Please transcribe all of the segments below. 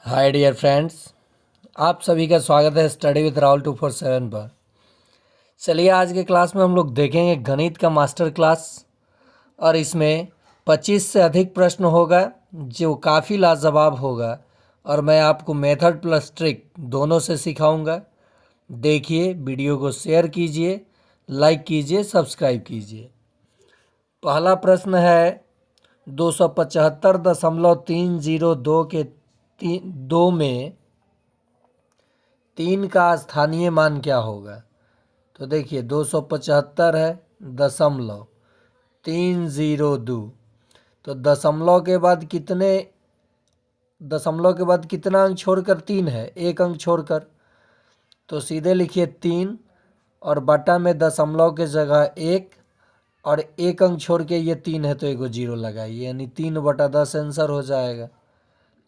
Hi dear friends, आप सभी का स्वागत है स्टडी विद राहुल 247 पर। चलिए आज के क्लास में हम लोग देखेंगे गणित का मास्टर क्लास और इसमें 25 से अधिक प्रश्न होगा जो काफ़ी लाजवाब होगा और मैं आपको मेथड प्लस ट्रिक दोनों से सिखाऊंगा। देखिए, वीडियो को शेयर कीजिए, लाइक कीजिए, सब्सक्राइब कीजिए। पहला प्रश्न है 275.302 के 2 में 3 का स्थानीय मान क्या होगा। तो देखिए 275 है दशमलव 302। तो दशमलव के बाद कितना अंक छोड़कर 3 है, एक अंक छोड़कर, तो सीधे लिखिए 3 और बटा में दशमलव के जगह 1 और एक अंक छोड़ के ये 3 है तो एगो 0 लगाइए, यानी 3/10 आंसर हो जाएगा।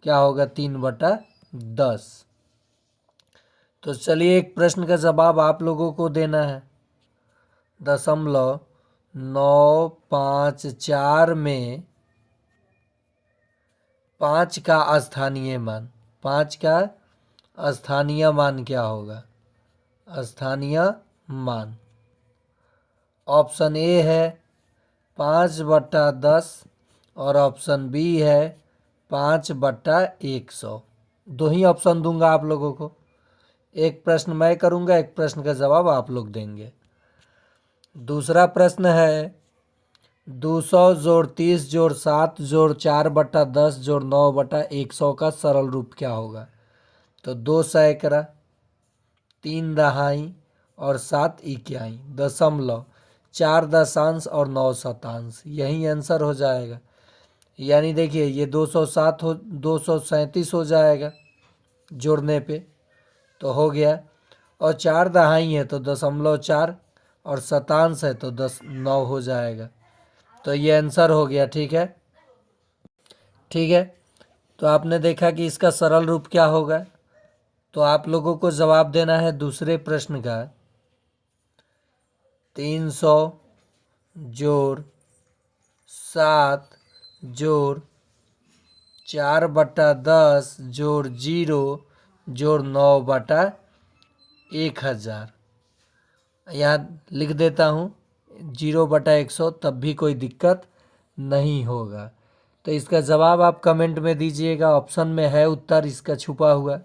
क्या होगा? 3/10। तो चलिए एक प्रश्न का जवाब आप लोगों को देना है। 0.954 में 5 का स्थानीय मान, 5 का स्थानीय मान क्या होगा? स्थानीय मान ऑप्शन ए है 5/10 और ऑप्शन बी है 5/100। दो ही ऑप्शन दूंगा आप लोगों को, एक प्रश्न मैं करूंगा, एक प्रश्न का जवाब आप लोग देंगे। दूसरा प्रश्न है 200 जोड़ 30 जोड़ 7 जोड़ 4/10 जोड़ 9/100 का सरल रूप क्या होगा? तो 2 सैकड़ा, 3 दहाई और 7 इकाई, दशमलव, 4 दशांश और 9 शतांश, यही आंसर हो जाएगा। यानी देखिए ये 237 हो जाएगा जोड़ने पे, तो हो गया। और 4 दहाई है तो 0.4 और शतांश है तो 9 हो जाएगा, तो ये आंसर हो गया। ठीक है, ठीक है। तो आपने देखा कि इसका सरल रूप क्या होगा। तो आप लोगों को जवाब देना है दूसरे प्रश्न का 300 जोड़ 7 जोड़ 4/10 जोड़ 0 जोड़ 9/1000। यहाँ लिख देता हूँ 0/100, तब भी कोई दिक्कत नहीं होगा। तो इसका जवाब आप कमेंट में दीजिएगा, ऑप्शन में है उत्तर इसका छुपा हुआ।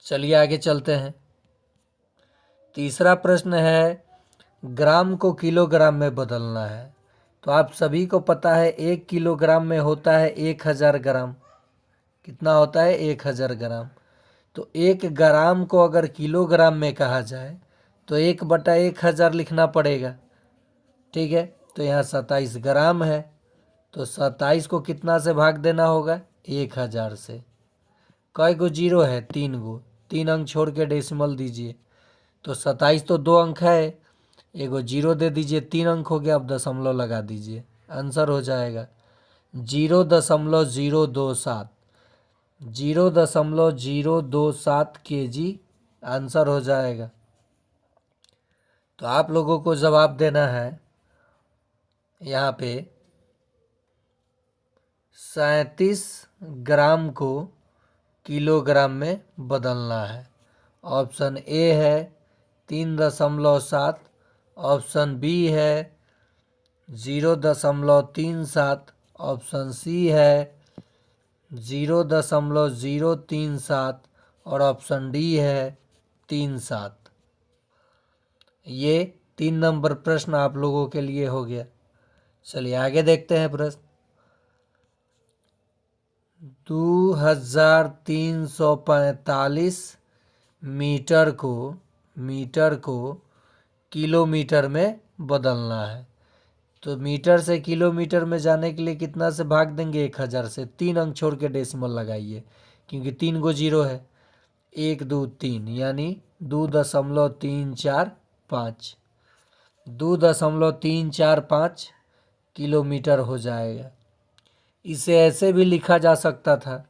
चलिए आगे चलते हैं। तीसरा प्रश्न है ग्राम को किलोग्राम में बदलना है। तो आप सभी को पता है 1 किलोग्राम में होता है 1000 ग्राम। कितना होता है? 1000 ग्राम। तो 1 ग्राम को अगर किलोग्राम में कहा जाए तो 1/1000 लिखना पड़ेगा। ठीक है, तो यहाँ 27 ग्राम है, तो 27 को कितना से भाग देना होगा? 1000 से। कई गो जीरो है? 3 गो, 3 अंक छोड़ के डेसिमल दीजिए। तो 27 तो 2 अंक है, एगो जीरो दे दीजिए, 3 अंक हो गया। अब दशमलव लगा दीजिए, आंसर हो जाएगा 0.027, 0.027 kg आंसर हो जाएगा। तो आप लोगों को जवाब देना है यहाँ पे 37 ग्राम को किलोग्राम में बदलना है। ऑप्शन ए है 3.7, ऑप्शन बी है 0.37, ऑप्शन सी है 0.037 और ऑप्शन डी है 37। ये 3 नंबर प्रश्न आप लोगों के लिए हो गया। चलिए आगे देखते हैं प्रश्न 2345 मीटर को किलोमीटर में बदलना है। तो मीटर से किलोमीटर में जाने के लिए कितना से भाग देंगे? 1000 से। 3 अंक छोड़ के डेसिमल लगाइए, क्योंकि 3 गो जीरो है। 1 2 3 यानी 2.345, 2.345 किलोमीटर हो जाएगा। इसे ऐसे भी लिखा जा सकता था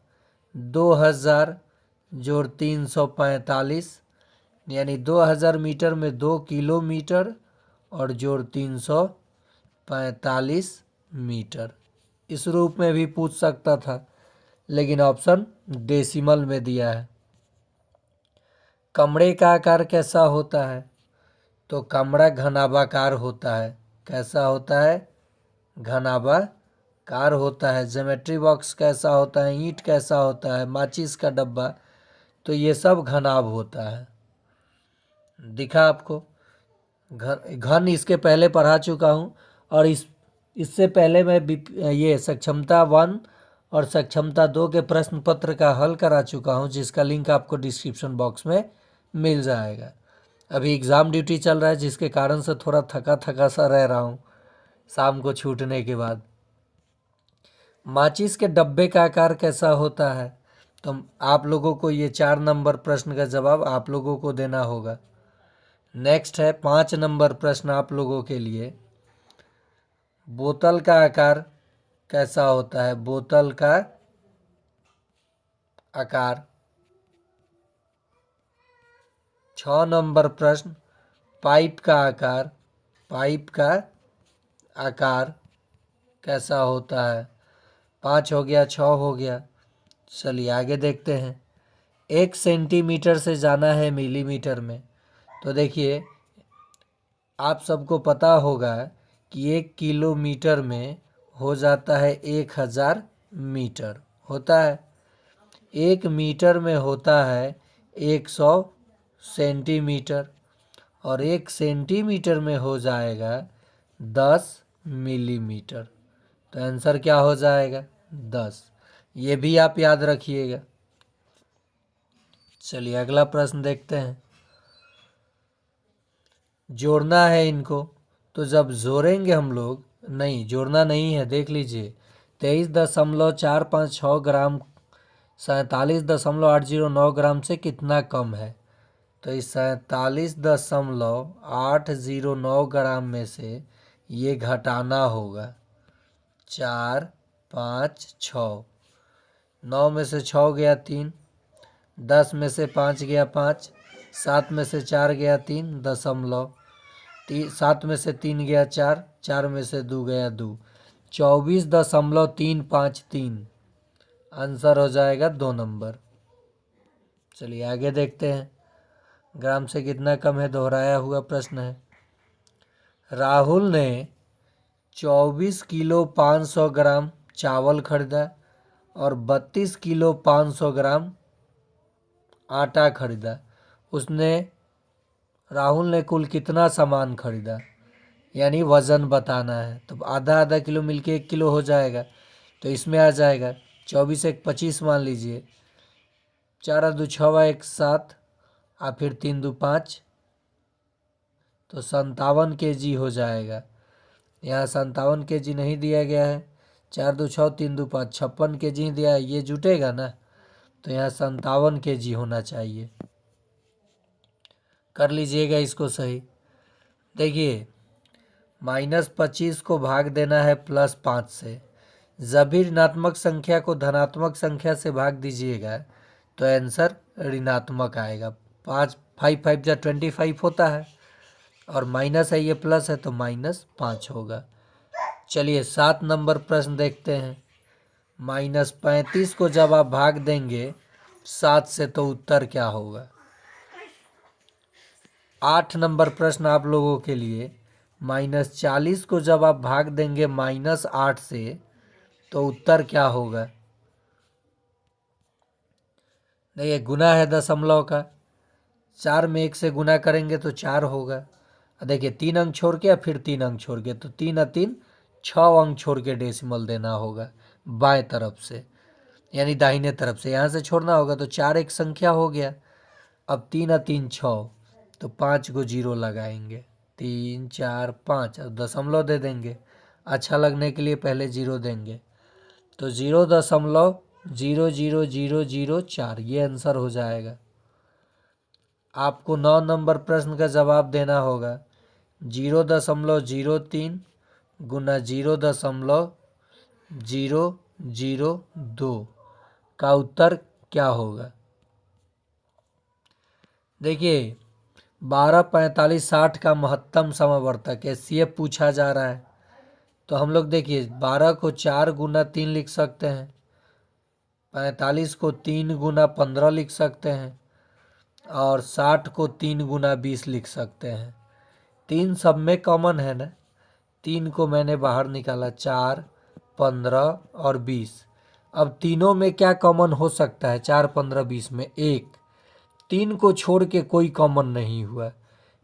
2000 जोड़ 345, यानी 2000 मीटर में 2 किलोमीटर और जोड़ 345 मीटर। इस रूप में भी पूछ सकता था, लेकिन ऑप्शन डेसिमल में दिया है। कमरे का आकार कैसा होता है? तो कमरा घनाभाकार होता है। कैसा होता है? घनाभाकार होता है। ज्योमेट्री बॉक्स कैसा होता है? ईंट कैसा होता है? माचिस का डब्बा, तो ये सब घनाभ होता है। दिखा आपको? घन इसके पहले पढ़ा चुका हूँ, और इससे पहले मैं ये सक्षमता 1 और सक्षमता 2 के प्रश्न पत्र का हल करा चुका हूँ, जिसका लिंक आपको डिस्क्रिप्शन बॉक्स में मिल जाएगा। अभी एग्ज़ाम ड्यूटी चल रहा है, जिसके कारण से थोड़ा थका थका सा रह रहा हूँ शाम को छूटने के बाद। माचिस के डब्बे का आकार कैसा होता है? तो आप लोगों को ये 4 नंबर प्रश्न का जवाब आप लोगों को देना होगा। नेक्स्ट है 5 नंबर प्रश्न आप लोगों के लिए। बोतल का आकार कैसा होता है? बोतल का आकार। 6 नंबर प्रश्न, पाइप का आकार। पाइप का आकार कैसा होता है? 5 हो गया, 6 हो गया। चलिए आगे देखते हैं। 1 सेंटीमीटर से जाना है मिलीमीटर में। तो देखिए, आप सबको पता होगा कि 1 किलोमीटर में हो जाता है 1000 मीटर होता है। 1 मीटर में होता है 100 सेंटीमीटर, और 1 सेंटीमीटर में हो जाएगा 10 मिलीमीटर। तो आंसर क्या हो जाएगा? 10। ये भी आप याद रखिएगा। चलिए अगला प्रश्न देखते हैं। जोड़ना है इनको, तो जब जोड़ेंगे हम लोग, नहीं जोड़ना नहीं है, देख लीजिए। 23.456 ग्राम 47.809 ग्राम से कितना कम है? तो इस 47.809 ग्राम में से ये घटाना होगा। 4, 5, 6, 9 में से 6 गया 3, 10 में से 5 गया 5, 7 में से 4 गया 3 दशमलव, 7 में से 3 गया 4, 4 में से 2 गया 2, 24.353। आंसर हो जाएगा 2 नंबर। चलिए आगे देखते हैं। ग्राम से कितना कम है, दोहराया हुआ प्रश्न है। राहुल ने 24 किलो 500 ग्राम चावल खरीदा और 32 किलो 500 ग्राम आटा खरीदा। राहुल ने कुल कितना सामान खरीदा? यानी वज़न बताना है। तो आधा आधा किलो मिलके 1 किलो हो जाएगा। तो इसमें आ जाएगा 24 एक 25 मान लीजिए, 4 2 6 1 7, और फिर 3 2 5, तो 57 kg हो जाएगा। यहाँ 57 kg नहीं दिया गया है। 4 2 6 3 2 5, 56 kg ही दिया है। ये जुटेगा ना, तो यहाँ 57 kg होना चाहिए। कर लीजिएगा इसको सही। देखिए, -25 को भाग देना है +5 से। जब भी ऋणात्मक संख्या को धनात्मक संख्या से भाग दीजिएगा तो आंसर ऋणात्मक आएगा। 5 5 5 जा 25 होता है, और माइनस है, ये प्लस है, तो -5 होगा। चलिए 7 नंबर प्रश्न देखते हैं। -35 को जब आप भाग देंगे 7 से तो उत्तर क्या होगा? 8 नंबर प्रश्न आप लोगों के लिए। -40 को जब आप भाग देंगे -8 से तो उत्तर क्या होगा? देखिए, गुना है दशमलव का, 4 में 1 से गुना करेंगे तो 4 होगा। देखिए 3 अंक छोड़ के या फिर 3 अंक छोड़ के, तो 3 और 3 6 अंक छोड़ के डेसिमल देना होगा बाएं तरफ से, यानी दाहिने तरफ से। यहाँ से छोड़ना होगा, तो 4 एक संख्या हो गया। अब 3 और 3 6, तो 5 को 0 लगाएंगे। 3 4 5, अब दशमलव दे देंगे। अच्छा लगने के लिए पहले 0 देंगे, तो 0.000004 ये आंसर हो जाएगा। आपको 9 नंबर प्रश्न का जवाब देना होगा। 0.03 गुना 0.002 का उत्तर क्या होगा? देखिए, 12 45 60 का महत्तम समवर्तक है, ये पूछा जा रहा है। तो हम लोग देखिए 12 को 4 गुना 3 लिख सकते हैं, 45 को 3 गुना 15 लिख सकते हैं और 60 को 3 गुना 20 लिख सकते हैं। 3 सब में कॉमन है ना, 3 को मैंने बाहर निकाला, 4, 15 और 20। अब तीनों में क्या कॉमन हो सकता है? 4, 15, 20 में 1। 3 को छोड़ के कोई कॉमन नहीं हुआ,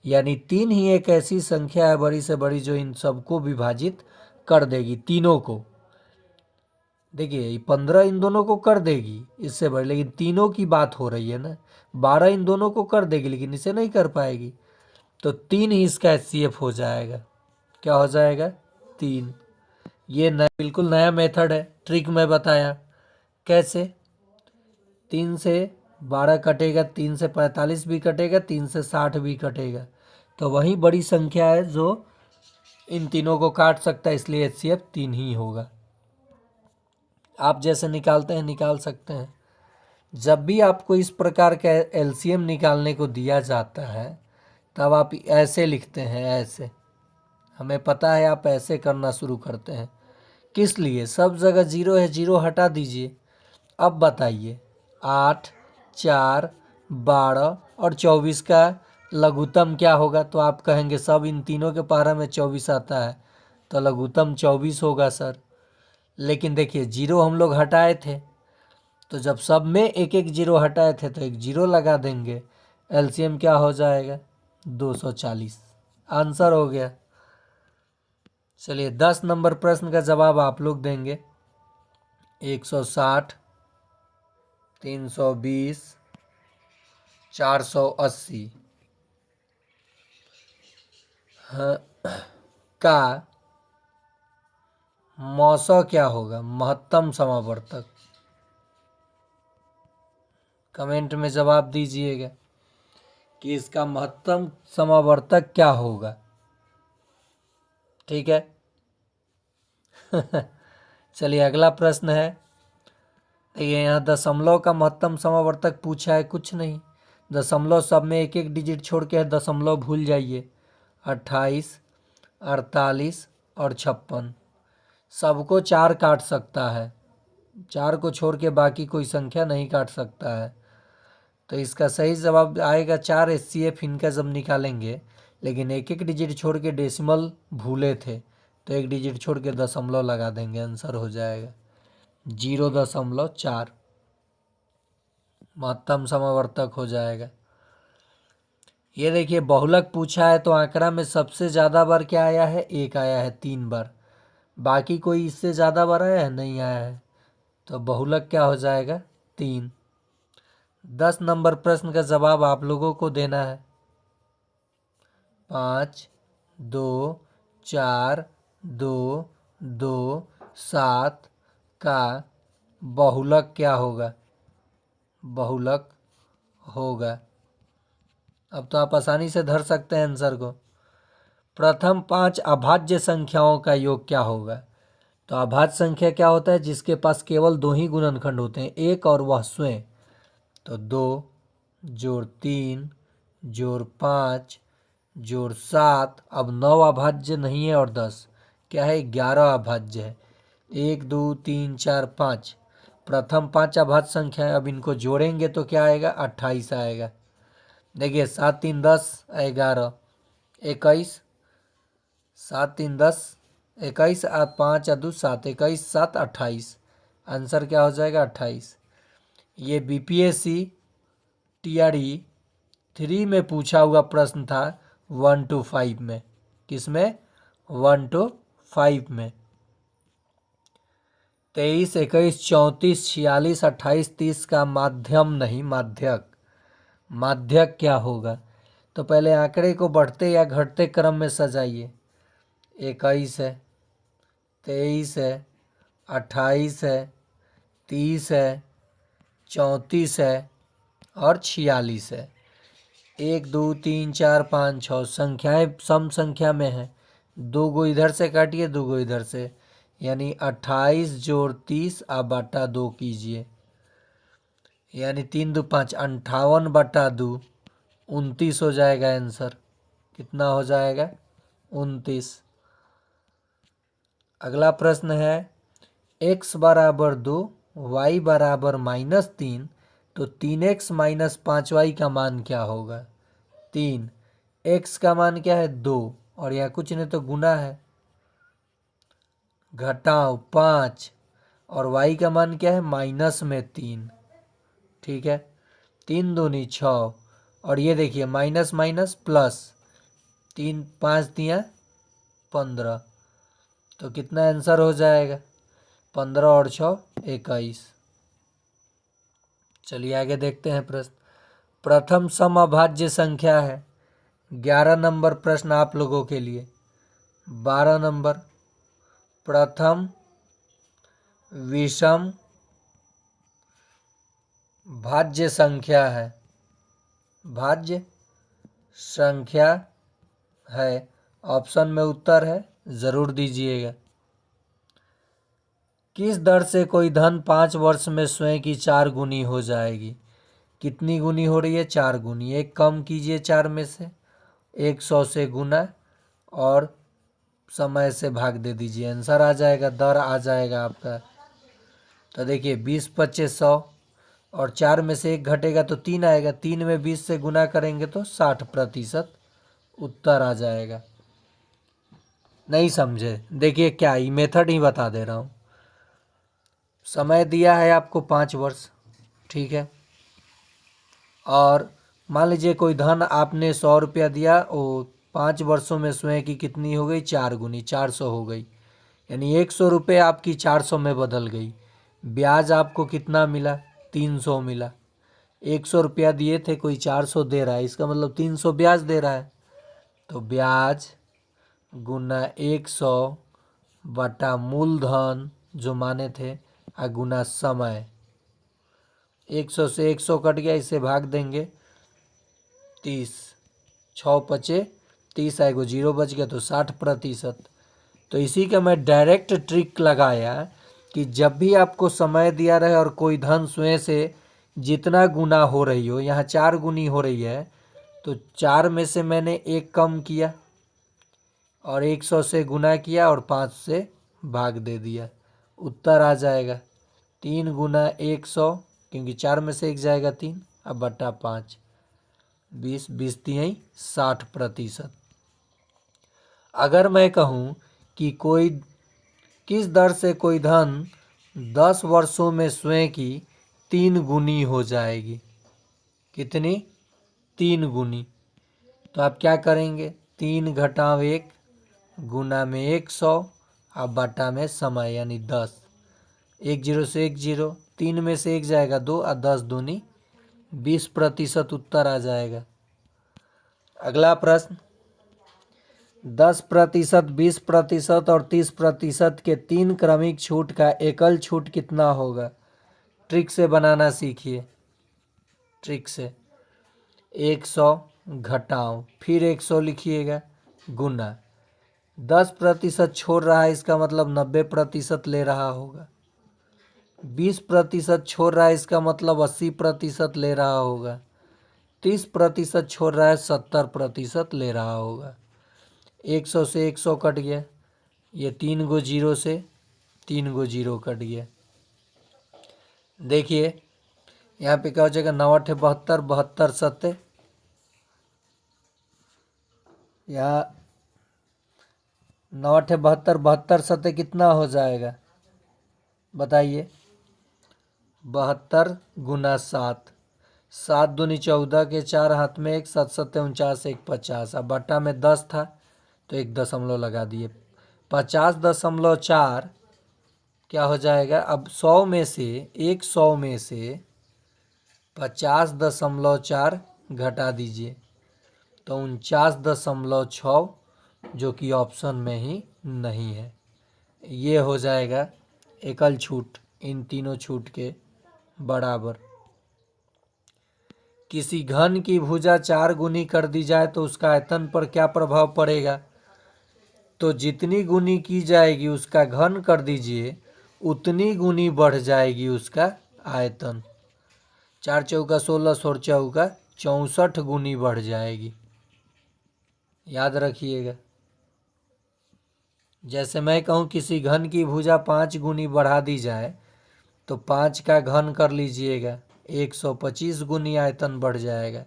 यानी 3 ही एक ऐसी संख्या है बड़ी से बड़ी जो इन सबको विभाजित कर देगी, तीनों को। देखिए ये 15 इन दोनों को कर देगी इससे बड़ी, लेकिन तीनों की बात हो रही है ना। 12 इन दोनों को कर देगी लेकिन इसे नहीं कर पाएगी, तो 3 ही इसका HCF हो जाएगा। क्या हो जाएगा? 3। ये बिल्कुल नया मेथड है, ट्रिक मैं बताया कैसे। 3 से 12 कटेगा, 3 से 45 भी कटेगा, 3 से 60 भी कटेगा, तो वही बड़ी संख्या है जो इन तीनों को काट सकता है, इसलिए HCF 3 ही होगा। आप जैसे निकालते हैं निकाल सकते हैं। जब भी आपको इस प्रकार का LCM निकालने को दिया जाता है तब आप ऐसे लिखते हैं, ऐसे। हमें पता है आप ऐसे करना शुरू करते हैं। किस लिए? सब जगह 0 है, 0 हटा दीजिए। अब बताइए 8, 4, 12 और 24 का लघुत्तम क्या होगा? तो आप कहेंगे सब इन तीनों के पहाड़ा में 24 आता है, तो लघुत्तम 24 होगा सर। लेकिन देखिए 0 हम लोग हटाए थे, तो जब सब में एक एक 0 हटाए थे तो एक 0 लगा देंगे। LCM क्या हो जाएगा? 240। आंसर हो गया। चलिए 10 नंबर प्रश्न का जवाब आप लोग देंगे। 160, 320, 480 का मौसा क्या होगा? महत्तम समावर्तक। कमेंट में जवाब दीजिएगा कि इसका महत्तम समावर्तक क्या होगा। ठीक है। चलिए अगला प्रश्न है। देखिए यहाँ दशमलव का महत्तम समावर्तक पूछा है, कुछ नहीं। दशमलव सब में एक एक डिजिट छोड़ के दशमलव भूल जाइए। 28, 48 और 56 सबको 4 काट सकता है, 4 को छोड़ के बाकी कोई संख्या नहीं काट सकता है। तो इसका सही जवाब आएगा 4 HCF इनका जब निकालेंगे, लेकिन एक एक डिजिट छोड़ के डेसिमल भूले थे तो एक डिजिट छोड़ के दशमलव लगा देंगे, आंसर हो जाएगा 0.4। महत्तम समावर्तक हो जाएगा। ये देखिए बहुलक पूछा है तो आंकड़ा में सबसे ज़्यादा बार क्या आया है? 1 आया है 3 बार। बाकी कोई इससे ज़्यादा बार आया है? नहीं आया है। तो बहुलक क्या हो जाएगा? 3। 10 नंबर प्रश्न का जवाब आप लोगों को देना है। 5, 2, 4, 2, 2, 7 का बहुलक क्या होगा? बहुलक होगा। अब तो आप आसानी से धर सकते हैं आंसर को। प्रथम 5 अभाज्य संख्याओं का योग क्या होगा? तो अभाज्य संख्या क्या होता है? जिसके पास केवल 2 ही गुणनखंड होते हैं, एक और वह स्वयं। तो 2 जोड़ 3 जोड़ 5 जोड़ 7, अब 9 अभाज्य नहीं है और 10 क्या है? 11 अभाज्य है। 1, 2, 3, 4, 5 प्रथम 5 अभाज्य संख्या है। अब इनको जोड़ेंगे तो क्या आएगा? 28 आएगा। देखिए 7, 3, 10, 11, 21, 7, 3, 10, 21, 5, 2, 7, 21, 7, 28। आंसर क्या हो जाएगा? 28। ये BPSC TRE 3 में पूछा हुआ प्रश्न था 1 to 5 में। किसमें? 1 to 5 में। 23, 21, 34, 46, 28, 30 का माध्यम नहीं माध्यक। माध्यक क्या होगा? तो पहले आंकड़े को बढ़ते या घटते क्रम में सजाइए। 21 है, 23 है, 28 है, 30 है, 34 है और 46 है। 1, 2, 3, 4, 5, 6 संख्याएं सम संख्या में है। 2 गो इधर से काटिए, 2 गो इधर से, यानी 28 जोड़ 30 आप बटा 2 कीजिए, यानी 3, 2, 5, 58 बटा 2 29 हो जाएगा आंसर। कितना हो जाएगा? 29। अगला प्रश्न है x बराबर 2 y बराबर -3, तो 3x माइनस 5y का मान क्या होगा? 3। x का मान क्या है? 2, और यहाँ कुछ नहीं तो गुना है, घटाओ 5, और y का मान क्या है? -3। ठीक है, 3 दूनी 6, और ये देखिए माइनस माइनस प्लस, 3 5 दिया 15, तो कितना आंसर हो जाएगा? 15 और 6 21। चलिए आगे देखते हैं प्रश्न। प्रथम समअभाज्य संख्या है। 11 नंबर प्रश्न आप लोगों के लिए। 12 नंबर, प्रथम विषम भाज्य संख्या है, भाज्य संख्या है। ऑप्शन में उत्तर है, जरूर दीजिएगा। किस दर से कोई धन 5 वर्ष में स्वयं की 4 गुनी हो जाएगी? कितनी गुनी हो रही है? 4 गुनी। एक कम कीजिए 4 में से, 100 से गुना और समय से भाग दे दीजिए, आंसर आ जाएगा, दर आ जाएगा आपका। तो देखिए 20 25 100, और 4 में से 1 घटेगा तो 3 आएगा, 3 में 20 से गुना करेंगे तो 60%, उत्तर आ जाएगा। नहीं समझे? देखिए क्या, ये मेथड ही बता दे रहा हूँ। समय दिया है आपको 5 वर्ष, ठीक है, और मान लीजिए कोई धन आपने 100 रुपया दिया, वो 5 वर्षों में स्वयं की कितनी हो गई? 4 गुनी, 400 हो गई, यानी 100 रुपये आपकी 400 में बदल गई। ब्याज आपको कितना मिला? 300 मिला। 100 रुपया दिए थे, कोई 400 दे रहा है, इसका मतलब 300 ब्याज दे रहा है। तो ब्याज गुना 100 बटा मूलधन जो माने थे, गुना समय। 100 से 100 कट गया, इसे भाग देंगे 30, 6 पचे 30 आएगा, 0 बच गया तो 60%। तो इसी का मैं डायरेक्ट ट्रिक लगाया कि जब भी आपको समय दिया रहे और कोई धन स्वयं से जितना गुना हो रही हो, यहाँ 4 गुनी हो रही है, तो 4 में से मैंने 1 कम किया और 100 से गुना किया और 5 से भाग दे दिया, उत्तर आ जाएगा 3 गुना 100, क्योंकि 4 में से 1 जाएगा 3, अब बटा 5, 20 20 3 60%। अगर मैं कहूँ कि कोई किस दर से कोई धन 10 वर्षों में स्वयं की 3 गुनी हो जाएगी? कितनी? 3 गुनी। तो आप क्या करेंगे? 3 घटाव 1 गुना में 100, अब बटा में समय यानी 10, 1 0 से 1 0, 3 में से 1 जाएगा 2, और 10 दूनी 20%, उत्तर आ जाएगा। अगला प्रश्न, 10%, 20% और 30% के 3 क्रमिक छूट का एकल छूट कितना होगा? ट्रिक से बनाना सीखिए, ट्रिक से। 100 घटाओ, फिर 100 लिखिएगा, गुना 10% छोड़ रहा है, इसका मतलब 90% ले रहा होगा। 20% छोड़ रहा है, इसका मतलब 80% ले रहा होगा। 30% छोड़ रहा है, 70% ले रहा होगा। 100 से 100 कट गया, ये 3 गो जीरो से 3 गो जीरो कट गया। देखिए यहाँ पे क्या हो जाएगा? 9 8 72, 72 7, यहाँ 9 8 72, 72 7 कितना हो जाएगा बताइए? 72 गुना 7, 7 दूनी 14 के 4 हाथ में 1, 7 7 49, 1 50, अब बटा में 10 था तो 1 दशमलव लगा दिए, 50.4 क्या हो जाएगा? अब 100 में से 100 में से 50.4 घटा दीजिए तो 49.6, जो कि ऑप्शन में ही नहीं है। ये हो जाएगा एकल छूट इन तीनों छूट के बराबर। किसी घन की भुजा 4 गुनी कर दी जाए तो उसका आयतन पर क्या प्रभाव पड़ेगा? तो जितनी गुनी की जाएगी उसका घन कर दीजिए, उतनी गुनी बढ़ जाएगी उसका आयतन। 4 चौका 16, 16 चौका 64 गुनी बढ़ जाएगी, याद रखिएगा। जैसे मैं कहूँ किसी घन की भुजा 5 गुनी बढ़ा दी जाए तो 5 का घन कर लीजिएगा, 125 गुनी आयतन बढ़ जाएगा,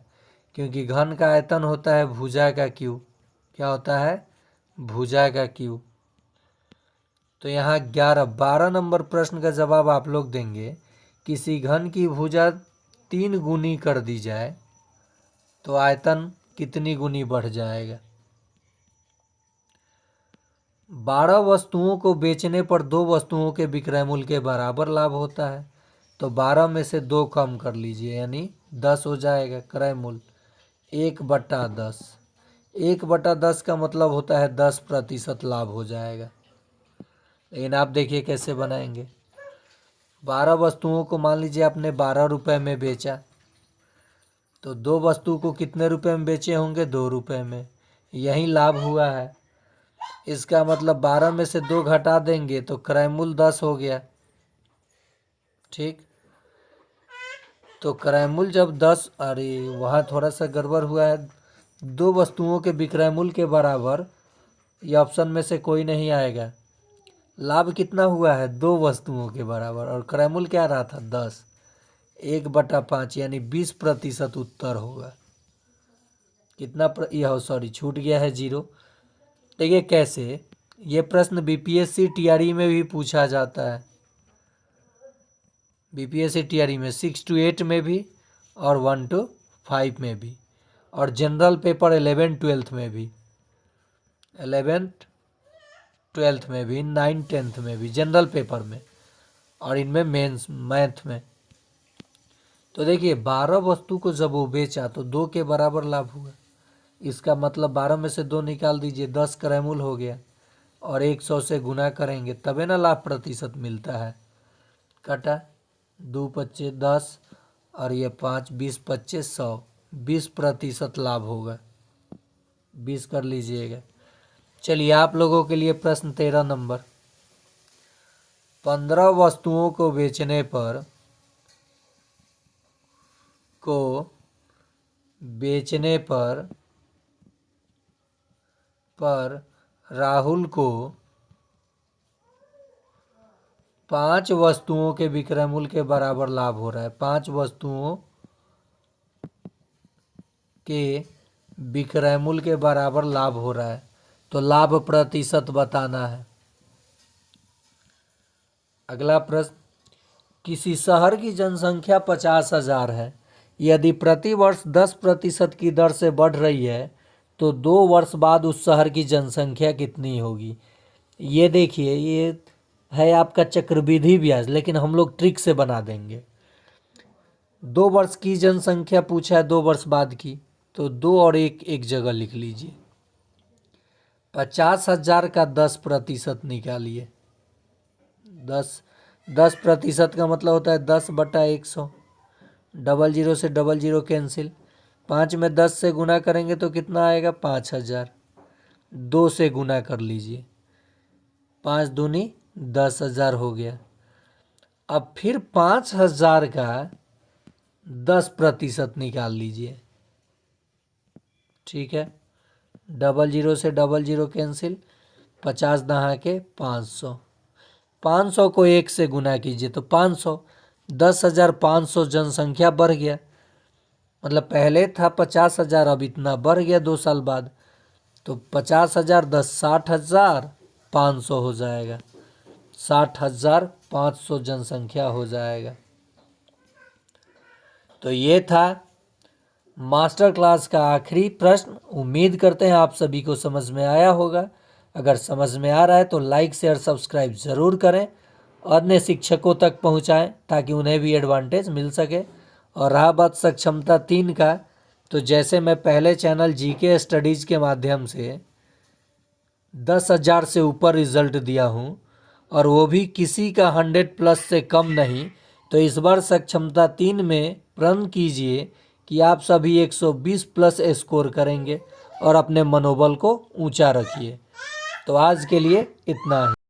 क्योंकि घन का आयतन होता है भुजा का क्यूब। क्या होता है? भुजा का क्यूब। तो यहाँ 12 नंबर प्रश्न का जवाब आप लोग देंगे, किसी घन की भुजा 3 गुनी कर दी जाए तो आयतन कितनी गुनी बढ़ जाएगा। 12 वस्तुओं को बेचने पर 2 वस्तुओं के विक्रय मूल्य के बराबर लाभ होता है, तो 12 में से 2 कम कर लीजिए, यानी 10 हो जाएगा क्रय मूल्य 1/10। 1/10 का मतलब होता है 10% लाभ हो जाएगा। लेकिन आप देखिए कैसे बनाएंगे। 12 वस्तुओं को मान लीजिए आपने 12 रुपये में बेचा, तो 2 वस्तु को कितने रुपए में बेचे होंगे? 2 रुपये में। यही लाभ हुआ है। इसका मतलब 12 में से 2 घटा देंगे तो क्रय मूल्य 10 हो गया। ठीक, तो क्रय मूल्य जब 10, अरे वहाँ थोड़ा सा गड़बड़ हुआ है। 2 वस्तुओं के विक्रय मूल्य के बराबर, ये ऑप्शन में से कोई नहीं आएगा। लाभ कितना हुआ है? 2 वस्तुओं के बराबर, और क्रय मूल्य क्या रहा था? 10। 1/5 यानी 20% उत्तर होगा। कितना यह सॉरी छूट गया है 0। देखिए कैसे, ये प्रश्न बीपीएससी टीआरई में भी पूछा जाता है। बीपीएससी टीआरई में 6 to 8 में भी और 1 to 5 में भी, और जनरल पेपर 11 12 में भी, 11 12 में भी, 9 10 में भी, जनरल पेपर में, और इनमें मेंस मैथ में। तो देखिए 12 वस्तु को जब वो बेचा तो 2 के बराबर लाभ हुआ। इसका मतलब 12 में से 2 निकाल दीजिए, 10 क्रय मूल्य हो गया, और 100 से गुना करेंगे तबे ना लाभ प्रतिशत मिलता है। कटा 2 25 10, और ये 5 20 25 100, 20% लाभ होगा। 20 कर लीजिएगा। चलिए आप लोगों के लिए प्रश्न 13 नंबर। 15 वस्तुओं को बेचने पर राहुल को 5 वस्तुओं के विक्रय मूल्य के बराबर लाभ हो रहा है। 5 वस्तुओं के विक्रय मूल्य के बराबर लाभ हो रहा है, तो लाभ प्रतिशत बताना है। अगला प्रश्न, किसी शहर की जनसंख्या 50,000 है। यदि प्रति वर्ष 10% की दर से बढ़ रही है तो 2 वर्ष बाद उस शहर की जनसंख्या कितनी होगी। ये देखिए, ये है आपका चक्रवृद्धि ब्याज, लेकिन हम लोग ट्रिक से बना देंगे। 2 वर्ष की जनसंख्या पूछा है, 2 वर्ष बाद की, तो 2 और 1 एक जगह लिख लीजिए। 50,000 का 10% निकालिए। 10% का मतलब होता है 10/100। 00 से 00 कैंसिल। 5 में 10 से गुना करेंगे तो कितना आएगा? 5,000। 2 से गुना कर लीजिए, 5 दूनी 10,000 हो गया। अब फिर 5,000 का 10% निकाल लीजिए। ठीक है, 00 से 00 कैंसिल, 50 दहा के 500। 500 को 1 से गुना कीजिए तो 500। 10,500 जनसंख्या बढ़ गया, मतलब पहले था 50,000, अब इतना बढ़ गया 2 साल बाद। तो 50,000 10 60,500 हो जाएगा। 60,500 जनसंख्या हो जाएगा। तो ये था मास्टर क्लास का आखिरी प्रश्न। उम्मीद करते हैं आप सभी को समझ में आया होगा। अगर समझ में आ रहा है तो लाइक शेयर सब्सक्राइब ज़रूर करें, अन्य शिक्षकों तक पहुंचाएं ताकि उन्हें भी एडवांटेज मिल सके। और रहा बात सक्षमता 3 का, तो जैसे मैं पहले चैनल जीके स्टडीज़ के माध्यम से 10,000 से ऊपर रिजल्ट दिया हूं, और वो भी किसी का 100+ से कम नहीं, तो इस बार सक्षमता 3 में प्रण कीजिए कि आप सभी 120+ स्कोर करेंगे और अपने मनोबल को ऊंचा रखिए। तो आज के लिए इतना ही।